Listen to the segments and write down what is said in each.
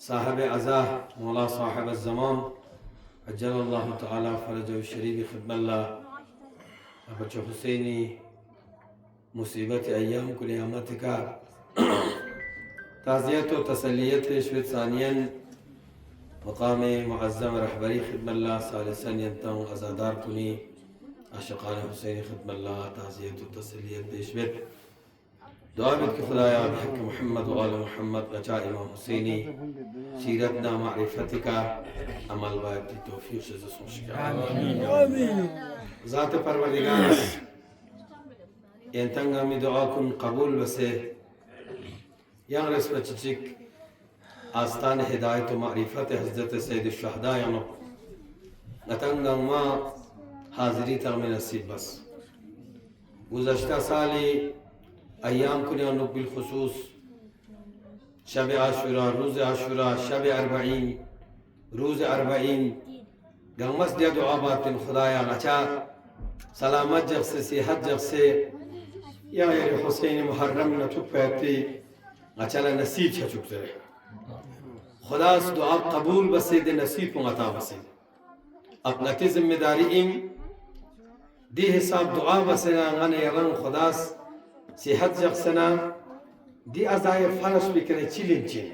साहब अज़ा मौला साहब ज़मान अज्जलल्लाहु तआला फ़रजहु शरीफ ख़िदमल्लाह बच्चो हुसैनी मुसीबत अय्याम कुलियामत का ताज़ियत व तसलियत पेशवेत सानियन मकाम मुअज़्ज़म रहबरी ख़िदमल्लाह सालिसन यंतम अज़ादार कुनी आशिक़ान हुसैनी ख़िदमल्लाह ताज़ियत व तसलियत पेशवेत दुआ बिद कि खुदाया बिहक़ मोहम्मद व आल मोहम्मद बचा इमाम हुसैनी सीरत ना मारिफत का अमल बायत तौफीक से ज़सूशिका आमीन ज़ात परवरदिगार यंतंगा मी दुआ कुन कबूल बसे yang respectic आस्तान हिदायत व मारिफत हज़रत सैयद शुहदा यानो नतंगा मा हाज़री तगमे नसीब बस गुज़श्ता साली अय्याम कुने बिल खुसूस शब आशुरा रोज़ आशुरा शब अरबईन रोज़ अरबईन गमस दिया दुआ बातिन खुदाया नचा सलामत जग से सेहत जग से या हुसैन मुहर्रम न चुप पैती अचाला नसीब छ चुप से खुदा से दुआ कबूल बसे दे नसीब को अता बसे अपना की जिम्मेदारी इम दी हिसाब दुआ बसे ना गने रंग खुदा सेहत जगसना दी अज़ाय फरश भी करे चिलिन चिल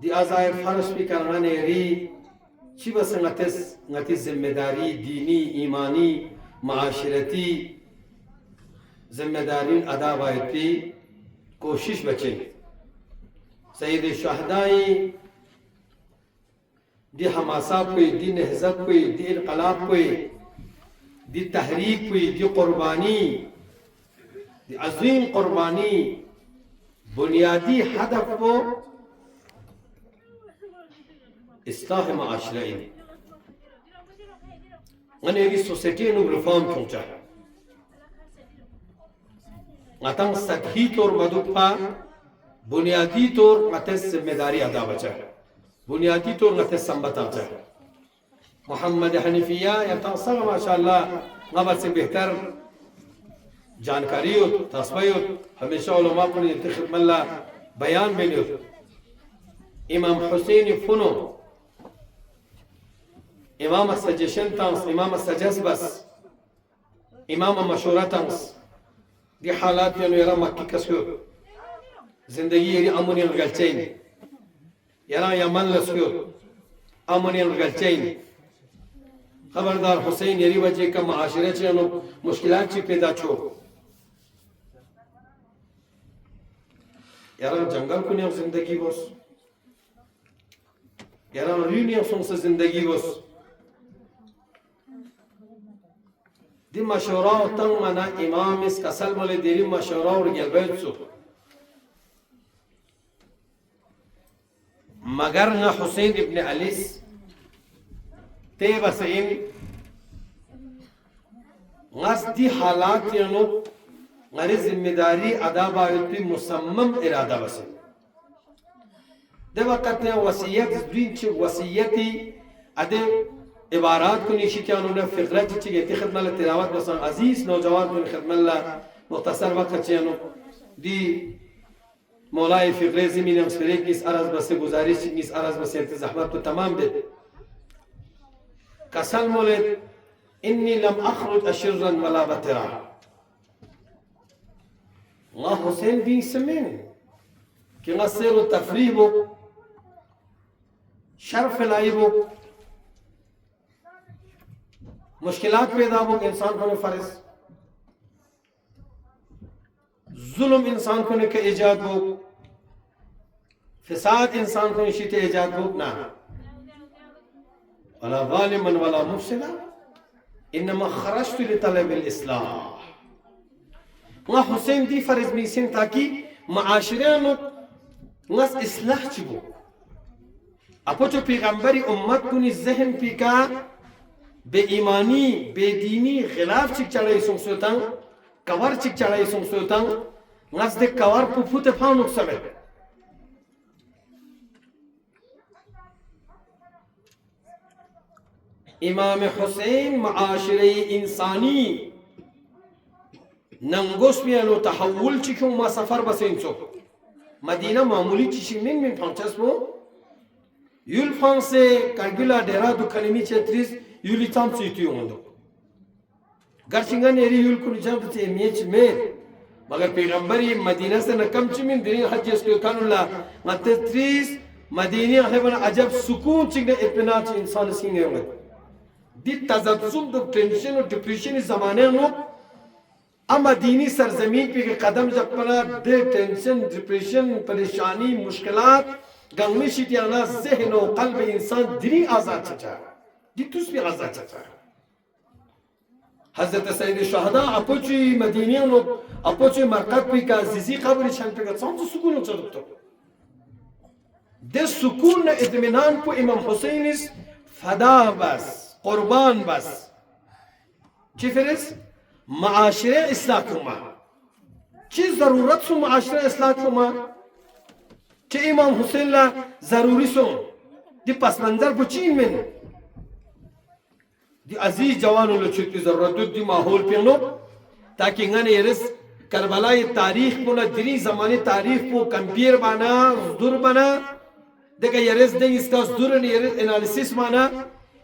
दी अज़ाय फरश भी करने री ची बस नतिस जिम्मेदारी दीनी ईमानी माशरती जिम्मेदारी अदा बायती कोशिश बचे सईद शुहदाई दी हमासा कोई दी नहज़त कोई दी इनकलाब कोई दी तहरीक कोई दी कुर्बानी दी अज़ीम कुर्बानी बुनियादी हदफ को इस्लाह माशरा अनेगी सोसाइटी नु रिफॉर्म पहुंचा मतंग सतही तौर मदुपा बुनियादी तौर मतस जिम्मेदारी अदा बचा बुनियादी तौर मतस संबत बचा मोहम्मद हनीफिया या तंसर माशाअल्लाह गबर से बेहतर जानकारी हो तस्बीह हमेशा उलमा को खिदमल्लाह बयान में हो इमाम हुसैन फुनो इमाम सजेशन तंस इमाम सजस बस इमाम मशवरा तंस दी हालात में यरा मक्की कसो जिंदगी यरी अमन गलचैन यरा यमन लसो अमन गलचैन खबरदार हुसैन यरी वजह का माशरे चनो मुश्किलात ची पैदा छो यारा जंगल को ने जिंदगी बस यारा रीनिया से जिंदगी बस दी मशवरा तंग मना इमाम इस कसल मोले देरी मशवरा और गलबैत सो मगर न हुसैन इब्न अली ते बसइन गस्ती हालात यानो गरी जिम्मेदारी अदा बायती मुसम्मम इरादा बसे दे वक्त वसीयत दिन च वसीयती अदे इबारात को निशित उन्होंने फिक्र चिगे खिदमत तिलावत बस अजीज नौजवान को खिदमत मुख्तसर वक्त चेनो दी मौलाए फिक्र ज़मीन मसरे की इस अर्ज़ बस गुजारिश की इस अर्ज़ बस इंतज़ाहमत तो तमाम दे कसल मोले इन्नी लम अखरुज अशरन वला बतरा गा हुसैन भी समें कि गसर व तफरीह वो शर्फ लाई वो मुश्किलात पैदा हो इंसान को फर्ज जुल्म इंसान को के इजाद हो फिसाद इंसान को निशित इजाद हो ना वला ज़ालिमन वला मुफसिदा इन्नमा खरजतु लितलब इस्लाह वहाँ हुसैन दी फर्ज मिसिन ताकि माशरे में नस इस्लाह चिबो अपो जो पैगंबरी उम्मत को नि जहन पिका बेईमानी बेदीनी खिलाफ चिक चढ़ाई सुनसोतंग कवर चिक चढ़ाई सुनसोतंग नजदे कवर पुफुते फाउन उकसबे इमाम हुसैन माशरे इंसानी नंगोस में लो तहव्वुल चिक्यों मा सफर बसें चो مدینه معمولی چیشی من پانچاس بو یول فانسه کارگیلا دیرا دو کنیمی چتریز یولی تام سیتیو مندو گرچنگان یری یول کنی جام ته میچ میر مگر پیغمبری مدینه سے نکم چمین دین حج اسکو کانولا متتریز مدینه هبن عجب سکون چنگ اطمینان چ انسان سینگے ہوئے دی تزلزل دو ٹینشن اور ڈپریشن زمانے نو اما دینی سرزمین پہ قدم جب پنا دے ٹینشن ڈپریشن پریشانی مشکلات گنگمی شیطانا ذہن و قلب انسان دینی آزاد چچا دی توس بھی آزاد چچا حضرت سید شہداء اپوچی مدینیان و اپوچی مرکب پی کا عزیزی قبری چھن پہ گا سانسو سکون ہو چا دکتو دے سکون اطمینان کو امام حسین اس فدا بس قربان بس چی فرس معاشرے اصلاح کما چی ضرورت سو معاشرے اصلاح کما چی امام حسین لا ضروری سو دی پس منظر بچین من دی عزیز جوانو لچوت کی ضرورت دی ماحول پیانو تاکہ انگانے یرس کربلائی تاریخ پونا دری زمانی تاریخ پو کمپیر بانا دور بانا دیکھا یرس دیں اس کا دور یرس انالیسیس بانا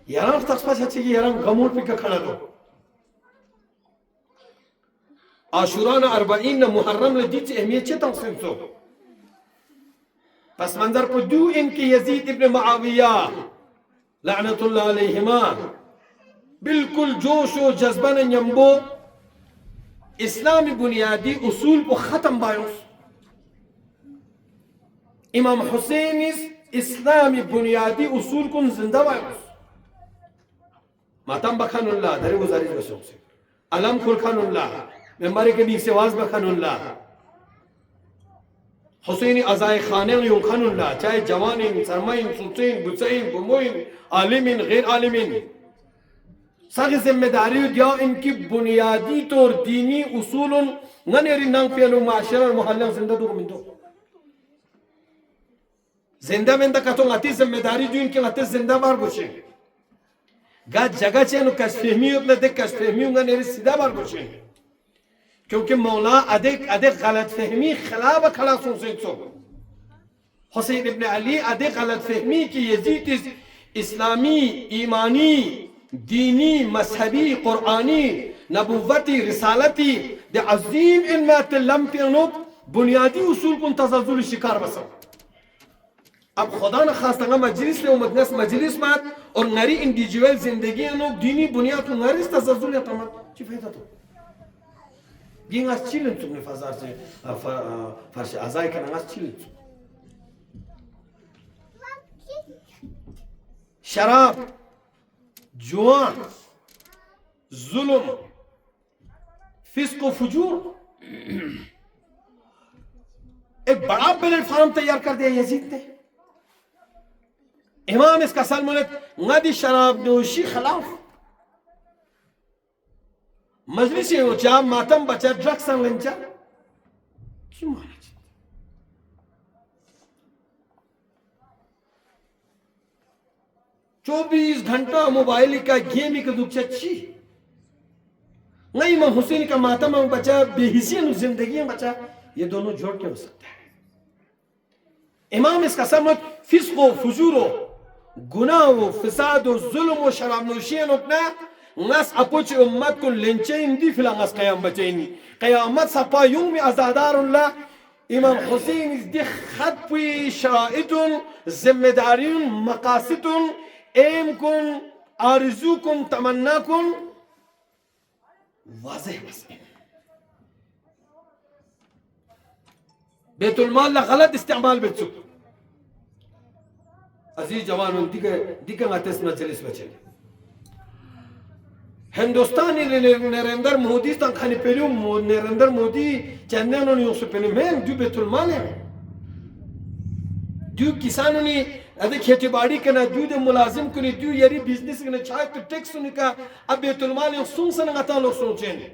یاران تقصفہ چاچے کی یاران غمور پی کا کھڑا دو عاشوران 40 محرم لدیت اہمیت چھے تنصیب سو پس منظر پر دو ان کی یزید ابن معاویہ لعنت اللہ علیہما بالکل جوش و جذبان نمبو اسلامی بنیادی اصول کو ختم بایوس امام حسین اسلامی بنیادی اصول کو زندہ بایوس ماتم بخان اللہ در گزارش بسوں سے علم کھلخان اللہ ممبر کے بیک سے واز بخان اللہ حسینی ازائے خانین یون خان اللہ چاہے جوانین سرمائن سلطین بسین بموین عالمین غیر عالمین ساگی ذمہ داری دیا ان کی بنیادی طور دینی اصولن ننیری ننگ پیلو معاشرہ محلہ زندہ دو من دو زندہ من دا کتوں غتی ذمہ داری جو ان کی غتی زندہ بار گوشیں گا جگہ چینو کش فہمیو اپنا دیکھ کش فہمیو گا نیری سیدھا بار گوشیں کیونکہ مولا ادھے غلط فہمی خلاب کھڑا سن سو حسین ابن علی ادھے غلط فہمی کی یزید اسلامی ایمانی دینی مذہبی قرآنی نبوتی رسالتی دے عظیم علمات لم پیانو بنیادی اصول کن تزلزل شکار بسا اب خدا نہ خواستہ مجلس لے مدنس مجلس مات اور نری انڈیجویل زندگی انو دینی بنیاد کو نریس تزلزل یا تمام چی فیدہ تو گینگ از چیلن چکنے فضار سے فرش ازائی کنن از چیلن چک شراب جوان ظلم فسق و فجور ایک بڑا پلیٹ فارم تیار کر دیا یزید نے امام اس کا سلمونت نادی شراب نوشی خلاف مجلسی ہو چاہ ماتم بچا ڈرگ سن لنچا کیوں مانا چاہتا 24 घंटा मोबाइल का गेम का दुख अच्छी नहीं इमाम हुसैन का मातम बचा बेहिसियत जिंदगी में बचा ये दोनों जोड़ के हो सकता है इमाम इसका समझ फिस्क व फुजूर गुनाह व फसाद व जुल्म व शराब नोशी अपना नस अपुच उम्मत को लिंचें दी फिलंगस क़याम बचेनी क़यामत सपा यूं में आज़ादारुल्लाह इमाम हुसैन इस दि खत पी शराइतुन जिम्मेदारियुन मकासिदुन एम कुन आरज़ू कुन तमन्ना कुन वाज़ेह मसले बैतुल माल ला गलत इस्तेमाल बेचुक अजीज जवान दिखे आतिश मजलिस बचे हिंदुस्तानी नरेंद्र मोदी तक खाने पेलियो नरेंद्र मोदी चंदे उन्होंने यूसुफ पेने में दु बैतुल माल है दु किसानों ने अदे खेती बाड़ी करना दु दे मुलाजिम को ने दु यारी बिजनेस करना चाहे तो टैक्स उनका अब बैतुल माल यूं सुन सन गाता लोग सोचे ने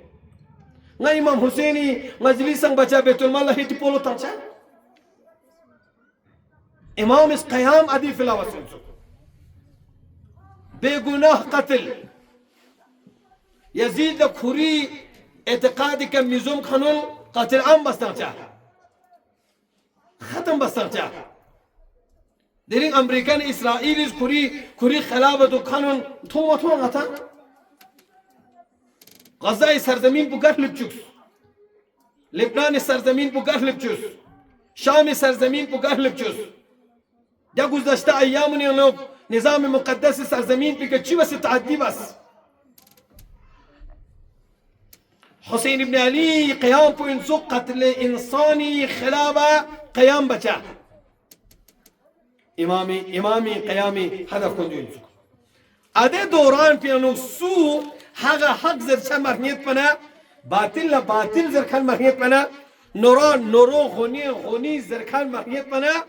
ना इमाम हुसैनी मजलिस संग बचा बैतुल माल हिट पोलो तंचा इमाम इस क़याम अदी फिलावसन बेगुनाह कत्ल यजीद खुरी एतकाद का मिजुम खनुल कत्ल आम बस्ता चाह ختم بسرجا درين أمريكان إسرائيل كوري خلافة كانون توما غتا غزة سرزمين بقر لبجوس لبنان سرزمين بقر لبجوس شام سرزمين بقر لبجوس ده گذشته أيام لوگ نظام مقدس سرزمين بقى بس تعدي بس حسين بن علي قيام بو قتل إنساني خلافة قيام بچا إمامي قيامي هدف كن ينسوك أده دوران بيانو سو حق زرچا مرنيت بنا باطل زرخان مرنيت بنا نورو غني زرخان مرنيت بنا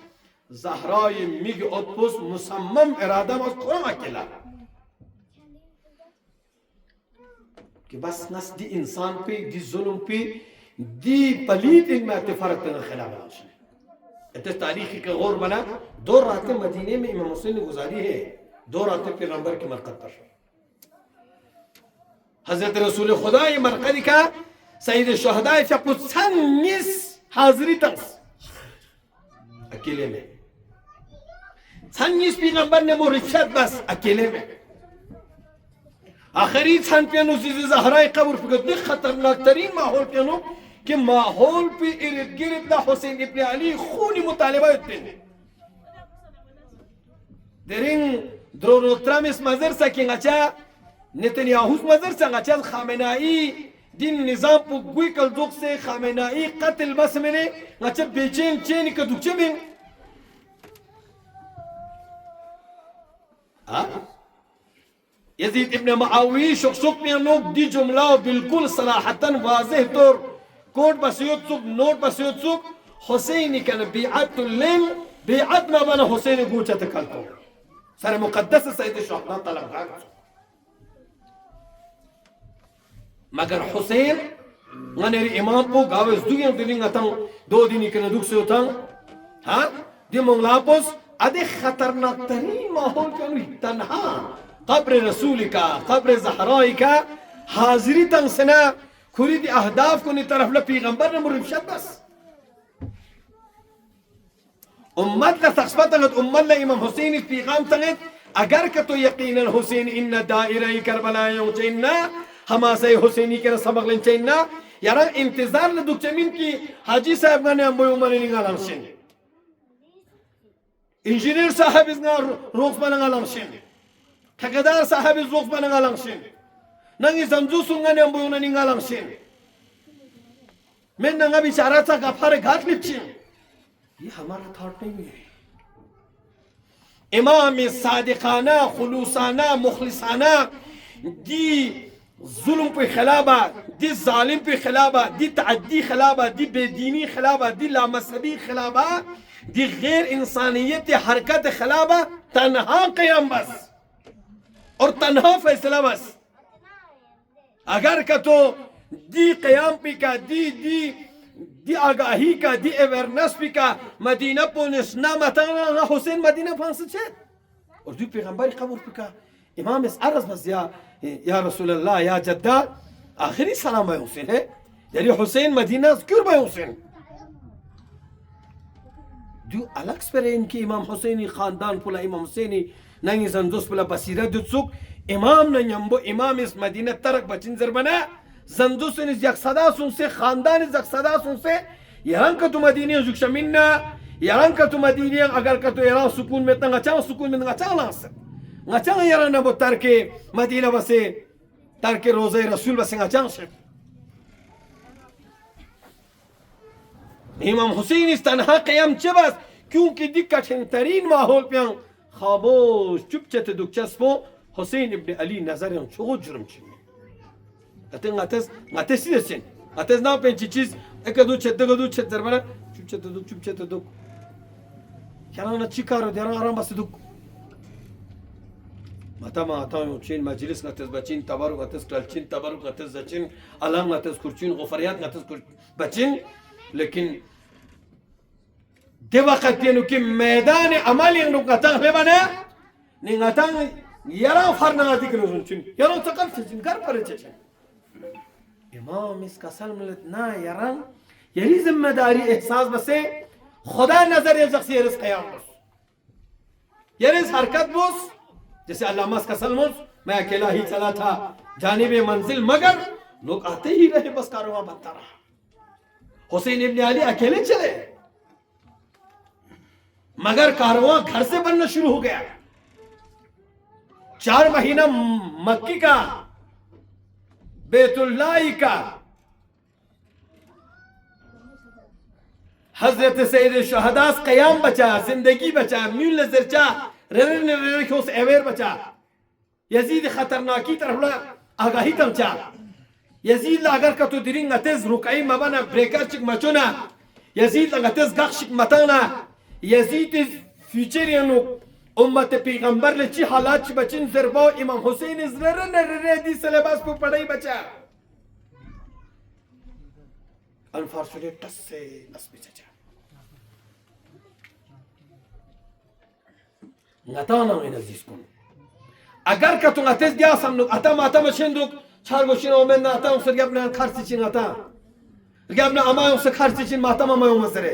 زهراي ميگ أطبوس مصمم إرادة مز قرم أكلا कि बस नस दी इंसान पे दी जुल्म पे दी पलीद इनमें अतफारत के खिलाफ है इतने तारीखी का गौर बना 2 रातें मदीने में इमाम हुसैन ने गुजारी है 2 रातें पैगंबर की मरकत पर हजरत रसूल खुदा ये मरकत का सईद शुहदा से पुछनिस हाजिरी तक अकेले में सन्निस पैगंबर ने मुर्शिद बस अकेले में आखिरी छन पियानो चीज़ ज़हराए कब्र पे कितने खतरनाक तरीन माहौल पियानो कि माहौल पे इर्द गिर्द दा हुसैन इब्न अली खूनी मुतालिबा होते हैं देरिंग द्रोनोत्रामिस मज़र सा कि ngacā नेतन्याहुस मज़र सा ngacā खामेनाई दिन निज़ाम पु गुई कल दुख से खामेनाई कत्ल बस मैंने ngacā बेचैन चैन का दुखे में यजीद इब्न मुआविया शुक में लोग दी जुमला बिल्कुल सराहतन वाज़ेह तौर कोट बसियत सुक नोट बसियत सुक हुसैन कन बीअतुल्लिल बीअत में बना हुसैन गुचा तकलतो सर मुकद्दस सईद शुहदा तलबगार मगर Hussain ngane imam po gaves dugen dining atang do dini kana duk se utang ha di monglapos ade khatarnak tarin mahol kanu tanha قبر رسولك قبر زهرائك حاضری تنگ سنا خوری دی اهداف کو نی طرف ل پیغمبر نے مرشد بس امت لا تخبط امت لا امام حسین پیغام تنگ اگر کہ تو یقینا حسین ان دائره کربلا یوچنا ہما سے حسینی کے سبق لن چینا یارا انتظار ل دک چمین کی حاجی صاحب نے امبو عمر نی غلام شین انجینئر صاحب از روز من غلام شین ठेकेदार साहब इस वक्त बना गालंगशिन नंगी संजू सुंगने हम बोलना नहीं गालंगशिन मैं नंगा बिचारा सा गफारे घाट लिप्चिन ये हमारा थॉट नहीं है इमाम सादिकाना खुलूसाना मुखलिसाना दी जुल्म पे खिलाफा दी जालिम पे खिलाफा दी तअद्दी खिलाफा दी बेदीनी खिलाफा दी लामसबी खिलाफा दी गैर इंसानियत हरकत खिलाफा तन्हा क़याम बस और तन्हा फैसला बस अगर का तो दी क़याम पे का दी आगाही का दी अवेयरनेस पे का मदीना पुलिस ना मताना हुसैन मदीना फांस छे और दी पैगंबर कब्र पे का इमाम इस अर्ज बस या रसूल अल्लाह या जद्दा आखिरी सलाम है हुसैन है यानी हुसैन मदीना क्यों भाई हुसैन दो अलग पर इनकी इमाम हुसैनी खानदान पुला इमाम हुसैनी नंगी जंदुस पुला बसीरा दुसुक इमाम न यंबो इमाम इस मदीना तरक बचिन जरबना जंदुस ने यकसदा सुन से खानदान यकसदा सुन से यहां का तो मदीने जुक्षमिना यहां का तो मदीने अगर का तो यहां सुकून में तंगा चाव सुकून में तंगा चाव lance ngacang yara na bo tarke madina base tarke roze rasul base ngacang se imam husain is tanha qiyam chebas kyunki dikkat tarin mahol pe खामोश चुपचाप दुखचस्पो हुसैन इब्न अली नजर हम छोड़ जुर्म छी अतंग सिदेसन अतज ना पे चीज एक दो छत्तर बना चुपचाप दुख क्या ना चिकारो देरा आराम बस दुख मता चीन मजलिस नतज बचिन तबारुक नतज कलचिन तबारुक नतज जचिन अलम नतज कुर्चिन गफरियात नतज बचिन लेकिन दे वक्त येनु कि मैदान अमल येनु कतंग लेबना निंगतंग यरा फरना दिकनो सुनचिन यरा तकल चिन कर परे चिन इमाम इसका सलमत ना यरा यही जिम्मेदारी एहसास बसे खुदा नजर यरस क़याम बुस यरस हरकत बुस। जैसे अल्लामा का सलमुस, मैं अकेला ही चला था जानिबे मंजिल, मगर लोग आते ही रहे, बस कारवां बनता रहा। हुसैन इब्न अली अकेले चले, मगर कारवां घर से बनना शुरू हो गया। 4 महीना मक्की का, बैतुल्लाह का, हजरत सैयद शहदास क़याम बचा, जिंदगी बचा, म्यूल नजरचा रेखों से अवेर बचा, यजीद खतरनाकी तरफ आगाही तमचा, यजीद अगर का तो दिरिंग अतेज रुकाई मबना ब्रेकर चिक मचोना, यजीद अतेज गक्षिक मताना, यजीद फ्यूचर यानो उम्मत पैगंबर ले ची हालात ची बचिन जरबो इमाम हुसैन इजरन रेडी सिलेबस पे पढ़ाई बचा। अनफॉर्चुनेट टस से नस्बी चचा नताना में नजीज कुन अगर का तुम अतेज दिया समनुक अता माता मशिंदुक चार गोशिन ओमेन अता उसे गबना खर्च चिन अता गबना अमा उसे खर्च चिन माता ममा उमसरे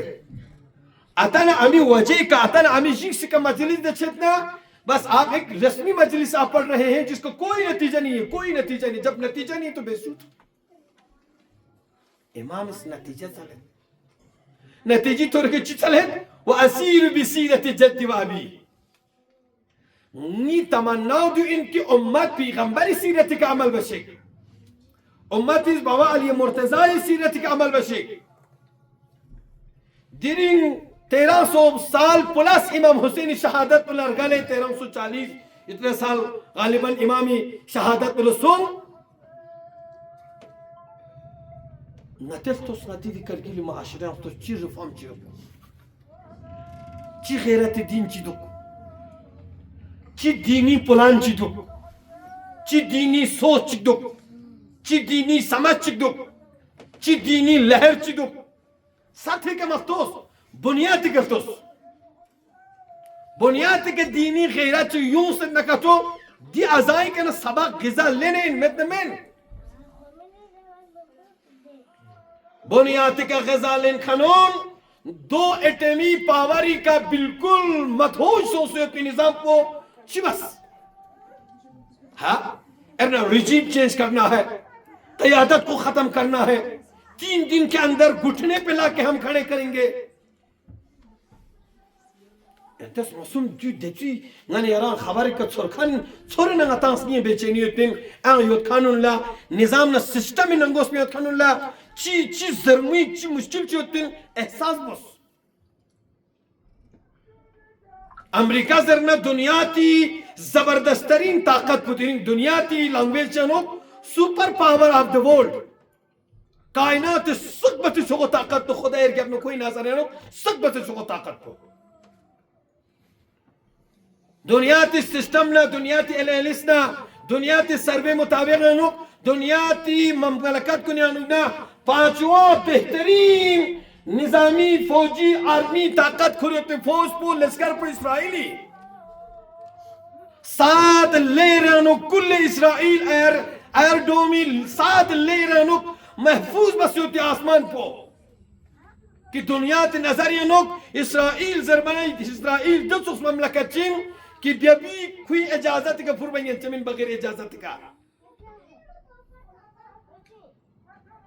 अता ना अमी वजह का अता ना अमी शिक्ष का मजलिस दचतना। बस आप एक रस्मी मजलिस आप पढ़ रहे हैं जिसको कोई नतीजा नहीं है, कोई नतीजा नहीं। जब नतीजा नहीं तो बेसूद इमाम इस नतीजा चले नतीजी तौर के चले वो असीर बिसीरत जद्दी वाबी नी तमन्ना दो इनकी उम्मत पैगंबर सीरत का अमल बशे, उम्मत इस बाबा अली मुर्तजा सीरत का अमल बशे। दिरिंग 1300 साल प्लस इमाम हुसैन शहादत पर गले 1340 इतने साल गालिबन इमामी शहादत पर सुन नतेस तो सनाती दी करगिल माशरे तो ची रिफॉर्म ची गैरत दीन ची दुक ची दीनी प्लान ची दुक ची दीनी सोच ची दुक ची दीनी समझ ची दुक ची दीनी लहर ची दुक साथे के मफ्तोस बुनियादी करतोस बुनियादी के दीनी गैरत यूं से नकतो दी अजाई के न सबक गिजा लेने इन में बुनियादी का गजा लेन कानून 2 एटमी पावरी का बिल्कुल मधोश सोसाइटी निजाम को शिबस हाँ अपना रिजीम चेंज करना है, क़यादत को खत्म करना है, 3 दिन के अंदर घुटने पे लाके हम खड़े करेंगे। Entonces masum du detu ngani yaran khabari ka sorkan sorna ngatans niye beçeni yotin an yot kanunla nizamla sistemi nangos mi yot kanunla chi zermi chi mushkil yotin ehsas bos America जरना दुनिया की जबरदस्तरीन ताकत Putin दुनिया की language चनो super power of the world कायनात सकबत शो ताकत तो खुदा के अपने कोई नजर है सकबत शो ताकत को दुनिया की सिस्टम ना दुनिया की एनालिसिस ना दुनिया की सर्वे मुताबिक ना दुनिया की ममलकत को ना 5वां बेहतरीन निजामी फौजी आर्मी ताकत खुरते फौज को लश्कर पर इसराइली 7 लेरानो कुल इसराइल एयर डोमी 7 लेरानो महफूज बस होती आसमान को कि दुनिया के नजरिए नुक इसराइल जर्मनी इसराइल जो सुस ममलकत चीन कि बेबी कोई इजाजत का फुरबैन जमीन बगैर इजाजत का।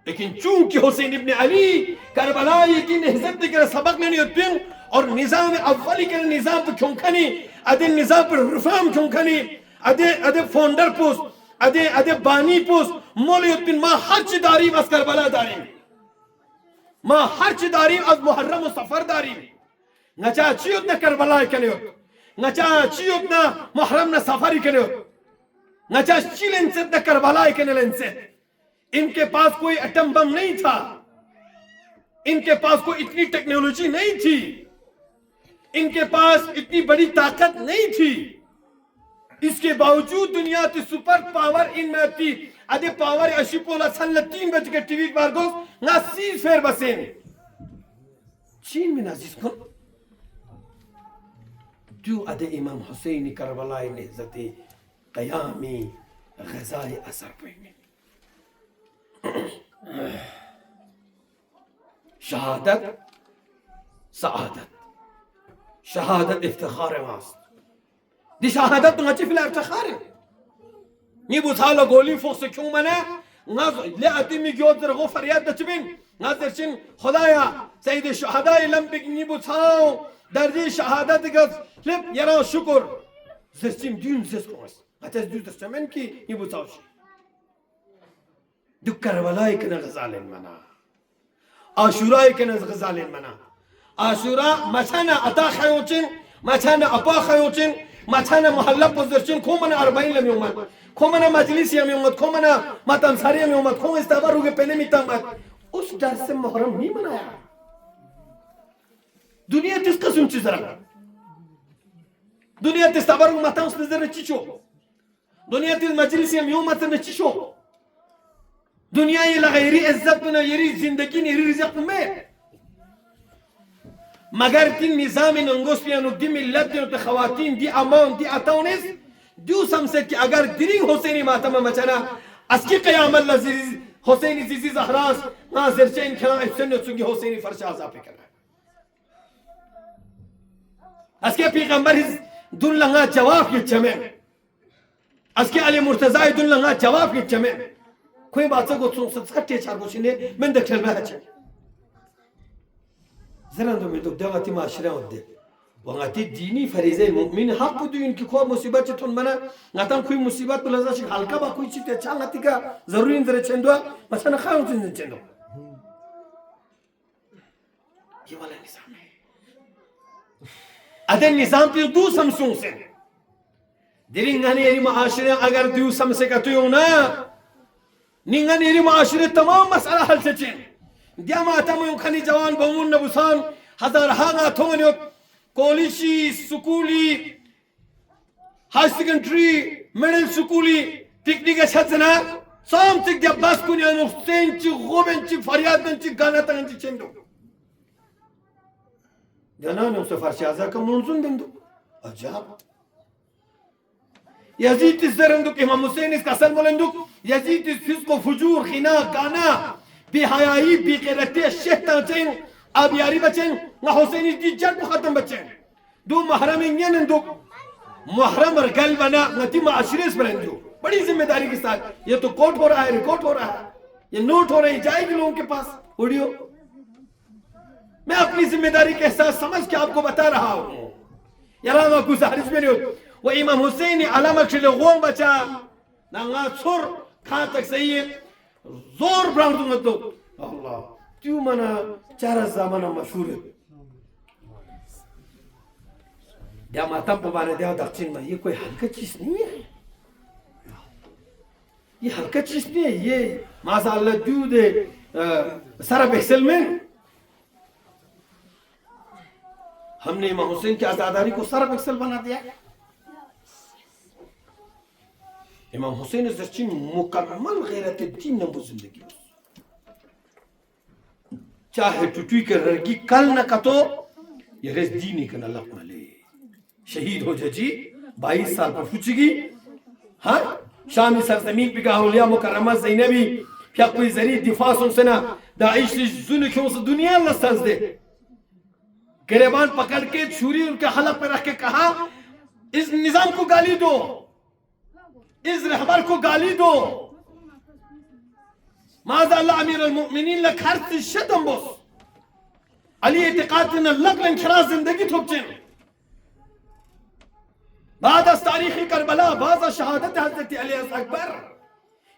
लेकिन चूंकि हुसैन इब्न अली करबलाई की नहजत के सबक नहीं होते और निजाम अव्वली के निजाम पे क्यों खनी अदे निजाम पर रिफॉर्म क्यों खनी अदे फाउंडर पोस्ट अदे बानी पोस्ट मौलुद्दीन मां हर चिदारी बस करबला दारी मां हर चिदारी अब मुहर्रम सफर दारी नचा चियोत न करबला के नहीं नचा चियोत न मुहर्रम न सफरी के नहीं नचा चिलें से न करबला के नहीं लेंसे। इनके पास कोई एटम बम नहीं था, इनके पास कोई इतनी टेक्नोलॉजी नहीं थी, इनके पास इतनी बड़ी ताकत नहीं थी। इसके बावजूद दुनिया की सुपर पावर इनमें थी। अदे पावर अशिपोला सन 3 बज के टीवी पर गो ना सीज फेर बसेन चीन में नाजिस को जो अदे इमाम हुसैन करबला ने इज्जती क़यामी ग़ज़ाए असर पे शहादत سعادت شهادت افتخار ماست دي شهادت نغتي في الافتخار نيبو تالا قولي فوق كومنا ناز لا أتمي جودر غو فرياد دتبين نازرشين خدايا سيد الشهداء لم بك نيبو تاو دردي شهادت قص لب يرى شكر زرشين دين زسكوس هتز دوز دستمن كي نيبو تاوش دو كربلاء كنا غزالين منا عاشوراء كنا غزالين منا عاشوراء مثلا أتا خيوتين مثلا أبا خيوتين مثلا محلة بزرشين كومنا 40 لم يومات كومنا مجلس يوم يومات كومنا ماتم ساري يوم يومات كوم استبارو के पहले मितामत उस डर से मुहर्रम नहीं मनाया दुनिया तिस कसम चीज रहा दुनिया तिस तबारू माता उस नजर चिचो दुनिया तिस मजलिस यम यौम माता चिचो दुनिया ये लगैरी इज्जत ना येरी जिंदगी ने येरी रिज़्क़ में मगर तीन निज़ाम नंगोस पियानो दी मिल्लत ने ख़वातीन दी अमान दी अताउनिस दू समसे कि अगर दिरी हुसैनी मातम मचना अस्की क़यामत लज़ीज़ हुसैनी ज़ीज़ी ज़हरास नाज़िर चैन खला इफ्सन चुंगी हुसैनी फर्श आज़ाब पे करना अस्के पैगंबर दुन लंगा जवाब ये जमे अस्के अली मुर्तज़ा दुन लंगा जवाब ये जमे कोई बात से गोचुं सत्कटे चार गोचिने मैं दखल में है زرندو میدو دعوتی معاشره وده وقتی دینی فریضه مؤمن حق بودی اینکه کوه مصیبت چطور منه نتام کوی مصیبت بلازش حلقه با کوی چیته چالتی که ضروری نداره چندو مثلا خواهم چند چندو ये वाला निज़ाम है अदे निज़ाम पे दो समसूं से दिरिंगाने येरी माशरे अगर दो समसे का तो योना निंगाने येरी माशरे तमाम मसला हल से चें दिया माता में उखानी जवान बहुमून नबुसान हजार हांगा थोंगनियों कॉलेजी स्कूली हाई सेकेंडरी मिडिल स्कूली पिकनिक छतना साम तक दिया बस कुनिया नुस्तें ची गोबें ची फरियादन ची गाना तंगन ची चेंदो दिया ना उसे फरशाज़ा का मुंज़ुन बिंदु अजाब यजीद इस दरंदु के इमाम हुसैन इस कसर मुलंदु यजीद इस फिस्को फुजूर खिना गाना बिहायाई बिगैरती शैतान चें अब यारी बचें ना हुसैनी दी जग खत्म बचें दो महरम इंजन दो महरम रगल बना नती माशरेस बरंजो बड़ी जिम्मेदारी के साथ ये तो कोट हो रहा है रिकॉर्ड हो रहा है ये नोट हो रही जाएगी लोगों के पास ऑडियो मैं अपनी जिम्मेदारी के एहसास समझ के आपको बता रहा हूँ यारा मैं गुजारिश में नहीं हूँ वो इमाम हुसैन अलामत के लोगों बचा ना सुर कहाँ तक सही है जोर ब्रांड मत दो अल्लाह क्यों मना चारा ज़माना मशहूर है क्या माता पवाने दिया दक्षिण में ये कोई हल्का चीज़ नहीं है ये हल्का चीज़ नहीं है ये माशाअल्लाह दूध सारा बेसल में हमने इमाम हुसैन की आज़ादारी को सारा बेसल बना दिया इमाम हुसैन ज़र्ची मुकम्मल गैरत दीन नबू ज़िंदगी चाहे टूटी के रगी कल न कतो ये रेस दीनी का नलक मले शहीद हो जी 22 साल पर फुचगी हाँ शामी सरजमीन पे का औलिया मुकर्रमा ज़ैनबी क्या कोई ज़री दिफा सुनसना दाइश जुन क्यों से दुनिया लस्तंस दे गिरबान पकड़ के छुरी उनके हलक पे रख के कहा इस निज़ाम को गाली दो इस रहबर को गाली दो माज़ा अल्लाह अमीर अल-मुअमिनीन लखर्च शतम बोस अली इतिकाद न लगन खराज जिंदगी ठोकचें बाद अस तारीख़ी करबला बाद अस शहादत हज़रत अली अकबर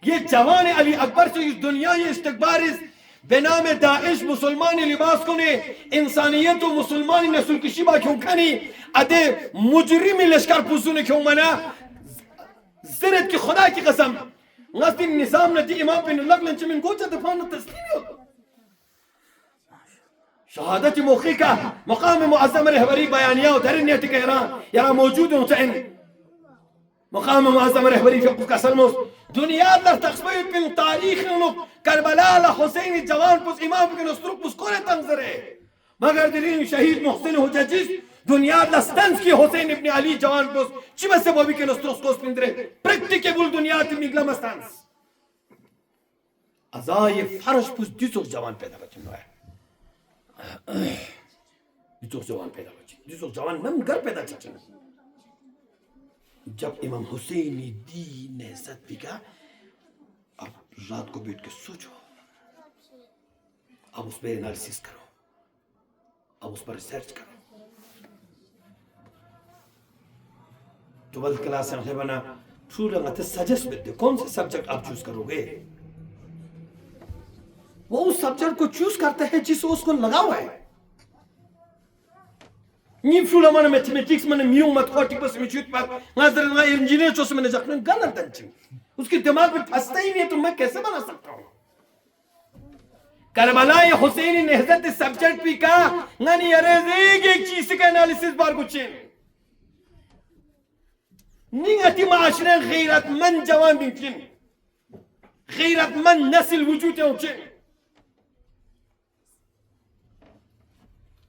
ये जवान अली अकबर से इस दुनिया ये इस्तकबार इस बेनाम दाइश मुसलमानी लिबास को ने इंसानियत और मुसलमानी नस्ल की शिबा क्यों खनी अदे मुजरिमी लश्कर पुज़ू ने क्यों मना ज़रत की खुदा की कसम नस्ल निज़ाम ने दी इमाम बिन लगलन चमिन गोचा दफान तस्लीम हो शहादत मौक़ी का मकाम मुअज़्ज़म रहबरी बयानिया और धरनिया टिकरा यारा मौजूद हो चैन मकाम मुअज़्ज़म रहबरी फ़िक़्ह का सलमोस दुनिया दर तस्बीत बिन तारीख़ नो करबला ला हुसैनी जवान पुस इमाम के नस्रुक पुस कोने तंज़रे मगर दिलीन शहीद मुहसिन हुजजिस दुनिया लस्तंस की हुसैन इब्न अली जवान पुस चिबे से बॉबी के नस्रुक कोस पिंदरे प्रैक्टिकेबल दुनिया ती मिगला मस्तांस अज़ा ये फर्श पुस दिसो जवान पैदा बचनो है दिसो जवान पैदा बची दिसो जवान नम घर पैदा चचन जब इमाम हुसैन दी नेहसत बिका अब रात को बैठ के सोचो अब उस पर एनालिसिस करो अब उस पर रिसर्च करो 12th क्लास में बना थ्रू सजेस्ट विद कौन से सब्जेक्ट आप चूज करोगे वो उस सब्जेक्ट को चूज करते हैं जिससे उसको लगा हुआ है नहीं फ्रूला माने मैथमेटिक्स माने म्यू मैथमेटिक्स में चूत पर नाजर ना इंजीनियर चोस मैंने जाकर गलत है उसके दिमाग में फंसता ही नहीं तो मैं कैसे बना सकता हूं करबला हुसैन नेहजत सब्जेक्ट भी का नहीं अरे एक चीज का एनालिसिस बार कुछ नहीं अति माशरे गैरतमंद जवान बिन गैरतमंद नस्ल वजूद है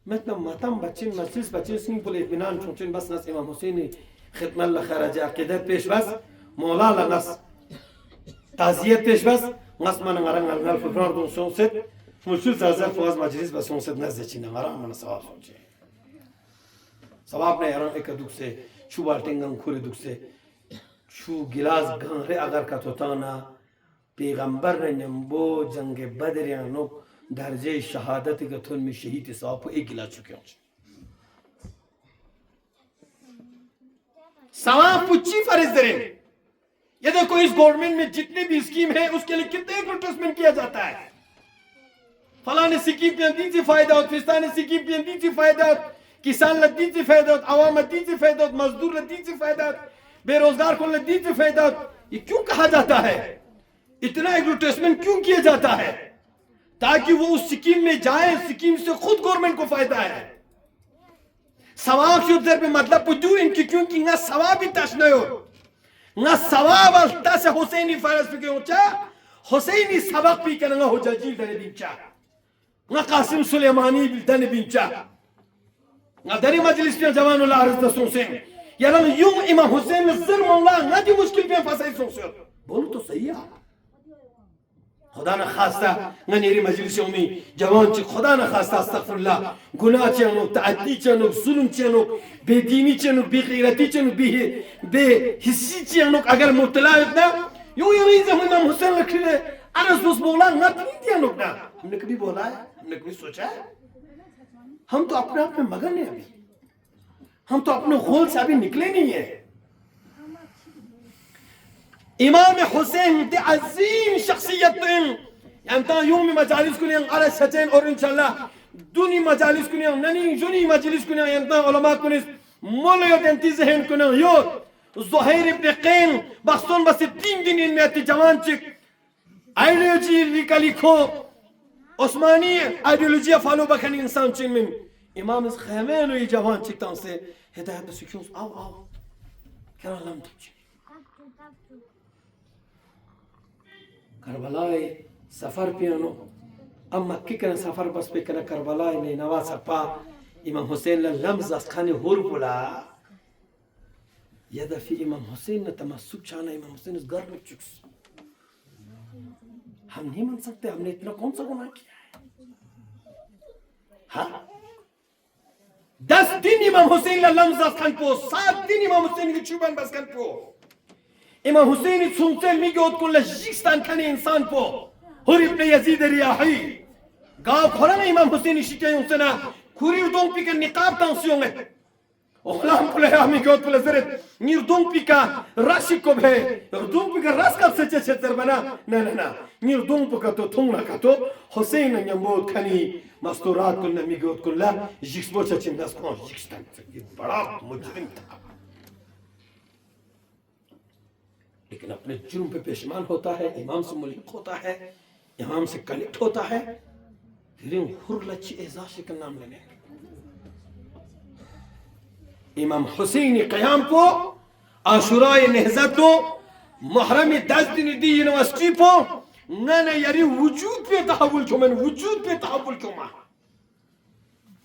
مثل ما تم بچین مجلس بچین سنگ بول اطمینان چون بس نس امام حسین خدمت لخرج عقیده پیش بس مولا لنس تعزیت پیش بس نس من نگران نگران فکران دون سونست مشکل زازر فواز مجلس بس سونست نزد چی نگران من سواب سونچه سواب نه یاران یک دوک سے چو بالتنگان خوری دوک سے چو گلاس گانره اگر کتوتانا پیغمبر نمبو جنگ بدریانو درجه शहादत के थुन में शहीद साहब को एक गिला चुके हैं सवाब पुच्ची फर्ज दरें ये देखो इस गवर्नमेंट में जितने भी स्कीम है उसके लिए कितने एडवर्टाइजमेंट किया जाता है फलाने स्कीम पे दी फायदा हो फिस्ताने स्कीम पे दी फायदा हो किसान दी फायदा हो आवाम दी फायदा हो मजदूर दी फायदा हो बेरोजगार को दी फायदा हो ये क्यों कहा जाता है इतना एडवर्टाइजमेंट क्यों किया जाता है ताकि वो उस स्कीम में जाए स्कीम से खुद गवर्नमेंट को फायदा है सवाब से उधर पे मतलब पुजू इनकी क्योंकि ना सवाब ही तश नहीं हो ना सवाब अल्ता से हुसैनी फरज पे क्यों चा हुसैनी सबक भी करना हो जजील दने बिंचा ना कासिम सुलेमानी दने बिंचा ना दरी मजलिस में जवानुल आरज़ दसों से यार यूं इमाम हुसैन ने ज़र मौला ना जो मुश्किल में फंसाई सोचो बोलो तो सही है खुदा न खास्ता ननेरी मजलिसों में जवान च खुदा न खास्ता अस्तगफिरुल्लाह गुनाह चनो तअद्दी चनो जुल्म चनो बेदीनी चनो बेगैरती चनो बेहिस्सी चनो अगर मुब्तला इतना यूं यही हम इमाम हुसैन लिखे अरस बस बोला ना दिया लोग ना हमने कभी बोला है हमने कभी सोचा है हम तो अपने आप में मगन है अभी हम तो अपने खोल से अभी निकले नहीं है इमाम हुसैन ते अजीम शख्सियत यांता यूं में मजालिस कुनियां अरे सचेन और इंशाल्लाह दुनी मजालिस कुनियां ननी जुनी मजलिस कुनियां यांता उलमा कुनिस मोले यंती जहन कुनियां यो ज़ुहैर इब्न क़ैन बख्तून बस 3 दिन इनमें अति जवान चिक आइडियोलॉजी निकाली खो उस्मानी आइडियोलॉजी फॉलो बखनी इंसान चिन में इमाम इस खैमेन ये जवान चिक तां से हिदायत बस क्यों आओ क्या लम करबलाए सफर पियानो अब मक्की का सफर बस पे करना करबलाए ने नवा सपा इमाम हुसैन लम्ज़ खाने हुर बुला यदा फी इमाम हुसैन ने तमस्सुक चाना इमाम हुसैन इस घर में चुक्स हम नहीं मान सकते हमने इतना कौन सा गुनाह किया है हाँ 10 दिन इमाम हुसैन लम्ज़ खान को 7 दिन इमाम हुसैन की चुबान बस खान को इमाम हुसैन सुनते मिगोत को लजिस्तान खाने इंसान को हुर इब्न यजीद रियाही गाँव खोला ना इमाम हुसैन शिटे उनसे खुरी उदों पी का निकाब तांसियों में ओखलाम को ले हमें गोत को लजरत निर्दों पी का राशि को भे निर्दों पी का रास का सच्चे छतर बना ना ना ना निर्दों पी का तो थोंग रखा तो हुसैन ने यमोत खानी मस्तूरात को न मिगोत को ला जिक्स बोचा चिंदास को जिक्स्तान ये बड़ा मुजरिम था लेकिन अपने जुर्म पे पेशमान होता है इमाम से मुल्क होता है इमाम से कनेक्ट होता है फिर हुर्लची एजाश का नाम लेने इमाम हुसैन क़याम को आशुराए नेहज़त को मुहर्रम 10 दिन दी यूनिवर्सिटी को ना यारी वजूद पे तहव्वुल क्यों मैंने वजूद पे तहव्वुल क्यों मां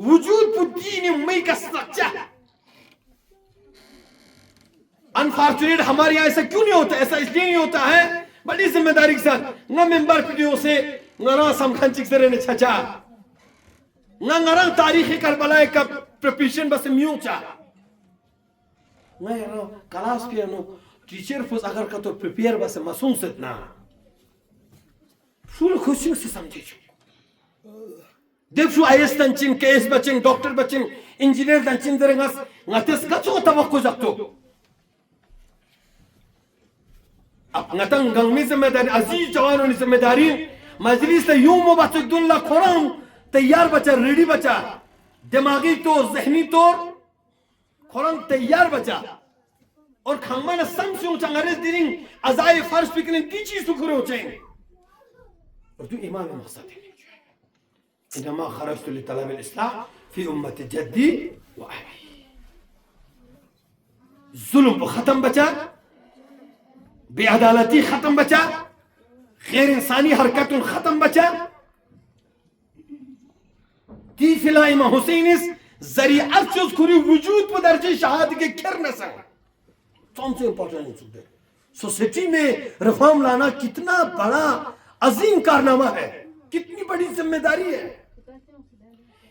वजूद पे दीन में का स्ट्रक्चर अनफॉर्चुनेट हमारे यहाँ ऐसा क्यों नहीं होता ऐसा इसलिए नहीं होता है बड़ी जिम्मेदारी के साथ न मेंबर पीढ़ियों से न रासम खंचिक से रहने छचा ngarang tarikh Karbala ka preparation bas miucha ngayro class piano teacher fus agar ka to prepare bas masum setna full खुशी से समझे देख शो आईएएस तंचिन केएस बचिन डॉक्टर बचिन इंजीनियर तंचिन दरेंगास ngates ka chu tawakku jakto अब ngatan gangmi जिम्मेदारी अजीज जवानों की जिम्मेदारी मजलिस से यूं मुबासुद्दुल्ला खुराम तैयार बचा रेडी बचा दिमागी तौर जहनी तौर खुराम तैयार बचा और खंगमान समझ चंगारे दिनिंग अजाए फर्श पिकने की चीज तो करो चाहिए और तू इमाम मकसद है इनमा खरजतु लितलब इस्लाह फी उम्मत जद्दी व अबी जुल्म खत्म बचा बेअदालती खत्म बचा गैर इंसानी हरकत खत्म बचा ती फिला इमाम हुसैन इस जरिया चुज खुरी वजूद पर दर्जे शहादत के खैर न संग सबसे इंपॉर्टेंट है सोसाइटी में रिफॉर्म लाना कितना बड़ा अजीम कारनामा है कितनी बड़ी जिम्मेदारी है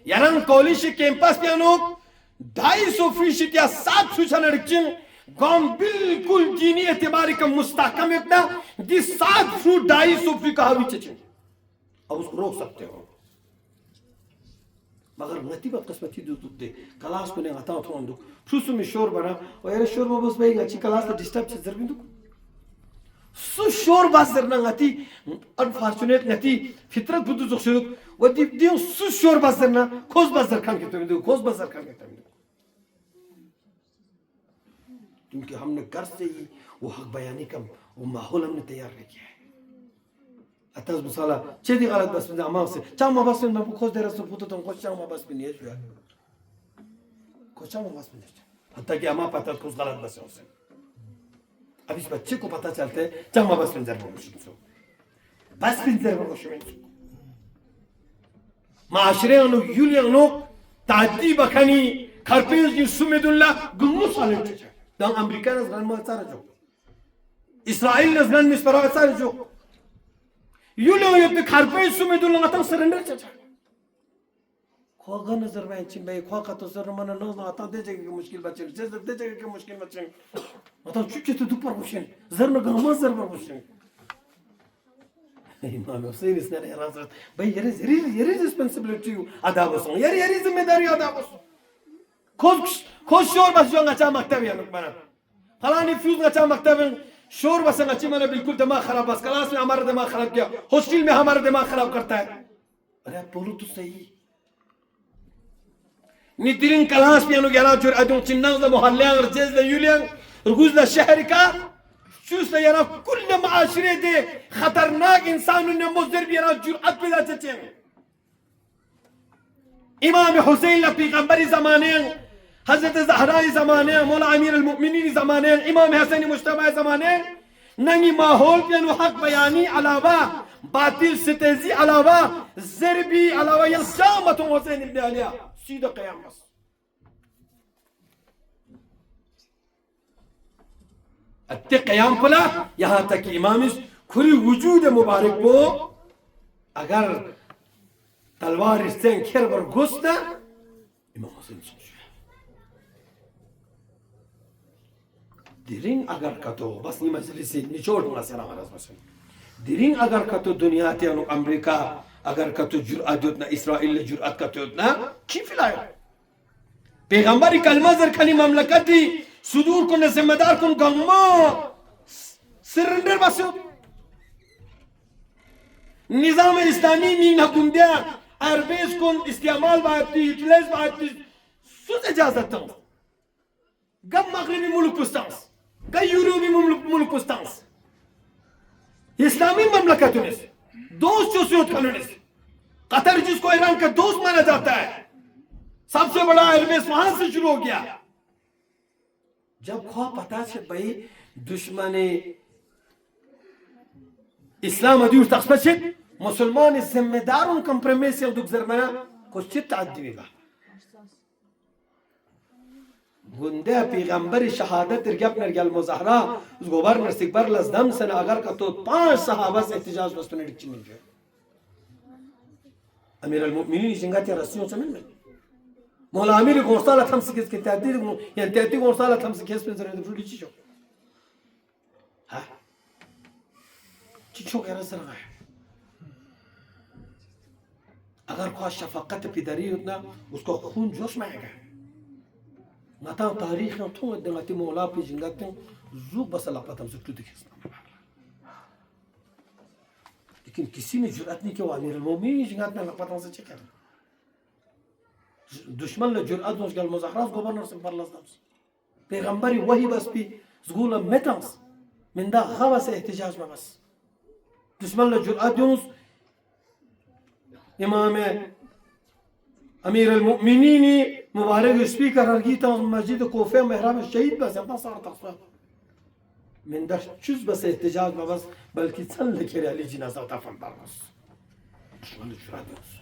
यारन कॉलेज कैंपस पे लोग 250% या 7% लड़कियां गांव बिल्कुल दीनी एतबार का मुस्तहकम इतना दी 250% का भी चाहिए अब उसको रोक सकते हो मगर नतीबत किस्मती दे क्लास को ने आता हूं दो फुसु में शोर बना और यार शोर में बस भाई अच्छी क्लास तो डिस्टर्ब से जरूर दो सु शोर बास करना गति अनफॉर्चुनेट नती फितरत बुद्ध जो शुरू वो दी सु शोर बास करना खोज बास कर खान के तो खोज बास कर खान के तो क्योंकि हमने घर से ही वो हक बयानी का वो माहौल हमने तैयार किया है अतस मसाला चेदी गलत बस में अमाव से चामा बस में खोज दे रहा पुतो तुम खोज चामा बस में नहीं है खोज चामा बस में नहीं हत्ता कि अमा पता खोज गलत बस है अब इस बच्चे को पता चलता है चामा बस में जरूर मुश्किल सो बस में जरूर मुश्किल माशरे अनु यूलियनो तादी बखनी खरपेज की सुमेदुल्ला गुम्मु साले dan Amerika nazran ma tsara jo Israel nazran misfara tsara jo yulo yeb kharpe sumedul ngata surrender chacha khoga nazar ba chin bay khoga to sar mana no ata de jage ke mushkil bache de jage ke mushkil bache ata chuche to dupar bushen zarna gama zarba bushen imam Hussein isne razat bay yeri responsibility ada bosun yeri zimmedari ada bosun खोज शोर बस जो ngacam maktab ya mana फलानी fuse ngacam maktab शोर बस ngacam मैंने बिल्कुल दिमाग खराब बस क्लास में हमारा दिमाग खराब किया हॉस्टल में हमारा दिमाग खराब करता है अरे बोलो तो सही नितिन क्लास में नो गया जो अदों चिन्ना द मोहल्ले और जेज द यूलियन रगूज द शहर का شوف يرى كل معاشره دي خطرناك انسان انه مصدر بيرى جرأت بلا تتين امام حسين لبيغمبر زمانين حضرت زهرا زمانے مولا امیر المؤمنین زمانے امام حسین مجتبی زمانے ننگی ماحول پہ حق بیانی علاوہ باطل ستیزی علاوہ ضربی علاوہ یا شامت حسین ابن علیہ سیدھا قیام بس اتے قیام پلا یہاں تک امام اس کھلی وجود مبارک کو اگر تلوار استین کھر بر گستا امام حسین سمجھ دیرین اگر کتو بس نی مجلسی نیچوڑ ہونا سلام علیہ وسلم دیرین اگر کتو دنیا تیانو امریکا اگر کتو جرأت ہوتنا اسرائیل جرأت کتو ہوتنا کی فلائے پیغمبری کلمہ زر کھلی مملکتی صدور کن ذمہ دار کن گنگما سرنڈر بس نظام اسلامی مین حکومدیا اربیز کن استعمال باعتی یوٹیلائز باعتی سوز اجازت ہوں گم مغربی ملک پستانس گم یوروپی ملک پستانس اسلامی مملکتونس دوست جو سیوت کنونس قطر جس کو ایران کا دوست مانا جاتا ہے سب سے بڑا ایربیس وہاں سے شروع ہو گیا جب خواہ پتا سے بھئی دشمن اسلام ادیور تقسمت شد مسلمان ذمہ دارون کمپرمیسی او دک زرمنا کچھ چت تعدیوی گا گنده پیغمبر شهادت رگب نرگل مظاهره از گوبرنر سیکبر لزدم سن اگر که تو 5 صحابه سے احتجاج بستونه دیچی نیجه अमीर अल-मुमिनीन जिंगाते रस्सियों से मिल मौला अमीर गोसाला थम से किस के त्याती या त्याती गोसाला थम से किस पे जरे फ्रूटी चिचो हाँ चिचो कह रहा सर है अगर ख्वाह शफकत पिदरी उतना उसको खून जोश में आएगा नाता तारीख ना तुम इधर मौला पे जिंगाते जू बस अल्लाह पता हमसे टूट खींचना लेकिन किसी ने जुर्अत नहीं किया अमीर अल-मुमिनीन जिंगाते अल्लाह पता हमसे चेक कर दुश्मन ने जुर्अत उस गल मुज़ाहरात गवर्नर से परलस दम्स पैगंबरी वही बस भी ज़गूल मेटम्स मिंदा खवा से एहतिजाज में बस दुश्मन ने जुर्अत उस इमाम अमीर अल-मुमिनीन मुबारक स्पीकर अर्गीता मस्जिद कोफे महराम शहीद बस अपना सारा तस्वीर मिंदा चुज बस एहतिजाज में बस बल्कि सन लिखे अली जिनाजा दफन बस दुश्मन ने जुर्अत उस